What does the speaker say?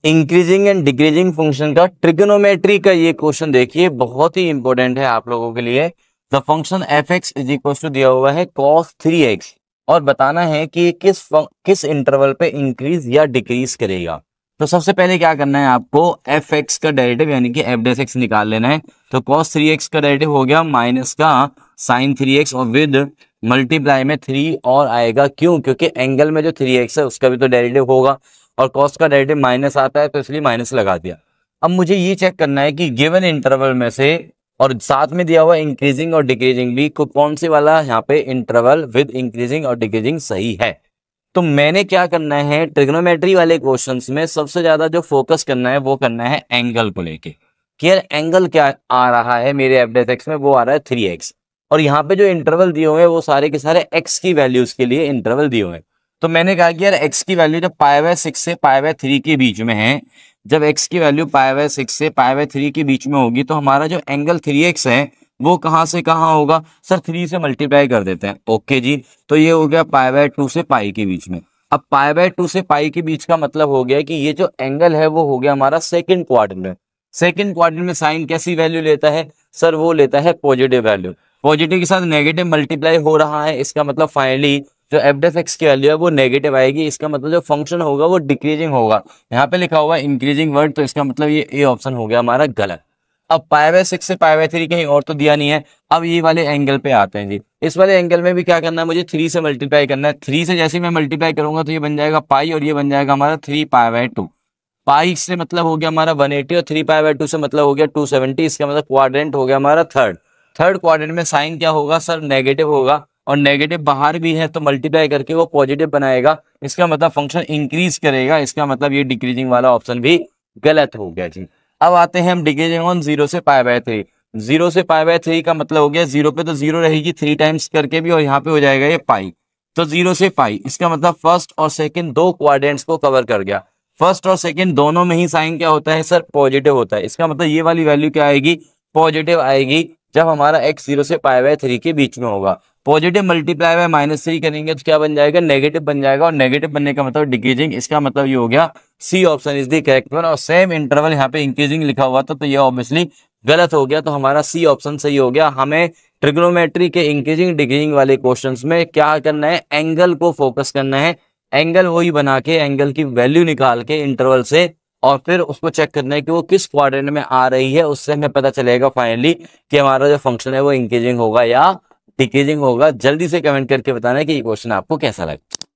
Increasing and decreasing function का trigonometry का ये क्वेश्चन देखिए, बहुत ही इंपॉर्टेंट है आप लोगों के लिए। The function F X is equal to दिया हुआ है cos 3x और बताना है कि किस इंटरवल पे इंक्रीज या डिक्रीज करेगा। तो सबसे पहले क्या करना है आपको, एफ एक्स का डेरिवेटिव यानी कि एफ डैश एक्स निकाल लेना है। तो cos 3x का डेरिवेटिव हो गया माइनस का sin 3x और विद मल्टीप्लाई में 3 और आएगा। क्यों? क्योंकि एंगल में जो 3x है उसका भी तो डेरिवेटिव होगा और cos का डेरिवेटिव माइनस आता है तो इसलिए माइनस लगा दिया। अब मुझे ये चेक करना है कि गिवन इंटरवल में से और साथ में दिया हुआ इंक्रीजिंग और डिक्रीजिंग भी कौन से वाला यहाँ पे इंटरवल विद इंक्रीजिंग और डिक्रीजिंग सही है। तो मैंने क्या करना है, ट्रिग्नोमेट्री वाले क्वेश्चंस में सबसे ज्यादा जो फोकस करना है वो करना है एंगल को लेके कि यार एंगल क्या आ रहा है मेरे एफ डैश एक्स में, वो आ रहा है 3x और यहाँ पे जो इंटरवल दिए हुए हैं वो सारे के सारे x की वैल्यूज के लिए इंटरवल दिए हुए हैं। तो मैंने कहा कि यार x की वैल्यू जब π/6 से π/3 के बीच में है, जब x की वैल्यू π/6 से π/3 के बीच में होगी तो हमारा जो एंगल 3x है वो कहाँ से कहाँ होगा सर, 3 से मल्टीप्लाई कर देते हैं। ओके जी, तो ये हो गया π/2 से पाई के बीच में। अब π/2 से पाई के बीच का मतलब हो गया कि ये जो एंगल है वो हो गया हमारा सेकंड क्वाड्रेंट में। सेकंड क्वाड्रेंट में साइन कैसी वैल्यू लेता है सर, वो लेता है पॉजिटिव वैल्यू। पॉजिटिव के साथ नेगेटिव मल्टीप्लाई हो रहा है, इसका मतलब फाइनली जो एफ डैश एक्स की वैल्यू है वो नेगेटिव आएगी। इसका मतलब जो फंक्शन होगा वो डिक्रीजिंग होगा। यहाँ पे लिखा हुआ है इंक्रीजिंग वर्ड, तो इसका मतलब ये ए ऑप्शन हो गया हमारा गलत। अब π/6 से π/3 कहीं और तो दिया नहीं है। अब ये वाले एंगल पे आते हैं जी। इस वाले एंगल में भी क्या करना है, मुझे 3 से मल्टीप्लाई करना है। 3 से जैसे मैं मल्टीप्लाई करूंगा तो ये बन जाएगा पाई और ये बन जाएगा हमारा 3π/2। पाई से मतलब हो गया हमारा 180 और 3π/2 से मतलब हो गया 270। इसका मतलब क्वाड्रेंट हो गया हमारा थर्ड क्वाड्रेंट में साइन क्या होगा सर, नेगेटिव होगा और नेगेटिव बाहर भी है तो मल्टीप्लाई करके वो पॉजिटिव बनाएगा। इसका मतलब फंक्शन इंक्रीज करेगा। इसका मतलब ये डिक्रीजिंग वाला ऑप्शन भी गलत हो गया जी। अब आते हैं हम डिक्रीजिंग ऑन 0 से π/3। 0 से π/3 का मतलब हो गया 0 पे तो 0 रहेगी 3 टाइम्स करके भी और यहाँ पे हो जाएगा ये पाई। तो 0 से पाई, इसका मतलब फर्स्ट और सेकंड दो क्वाड्रेंट्स को कवर कर गया। फर्स्ट और सेकंड दोनों में ही साइन क्या होता है सर, पॉजिटिव होता है। इसका मतलब ये वाली वैल्यू क्या आएगी, पॉजिटिव आएगी जब हमारा x 0 से π/3 के बीच में होगा। पॉजिटिव मल्टीप्लाई बाय -3 करेंगे तो क्या बन जाएगा, नेगेटिव बन जाएगा और नेगेटिव बनने का मतलब डिक्रीजिंग। इसका मतलब ये हो गया C option is the correct one. और सेम इंटरवल यहाँ पे इंक्रीजिंग लिखा हुआ था तो ये ऑब्वियसली गलत हो गया। तो हमारा सी ऑप्शन सही हो गया। हमें ट्रिग्नोमेट्री के इंक्रीजिंग डिक्रीजिंग वाले क्वेश्चंस में क्या करना है, एंगल को फोकस करना है। एंगल वही बना के एंगल की वैल्यू निकाल के इंटरवल से और फिर उसको चेक करना है कि वो किस क्वाड्रेंट में आ रही है। उससे हमें पता चलेगा फाइनली कि हमारा जो फंक्शन है वो इंक्रीजिंग होगा या डिक्रीजिंग होगा। जल्दी से कमेंट करके बताना है कि ये क्वेश्चन आपको कैसा लगा।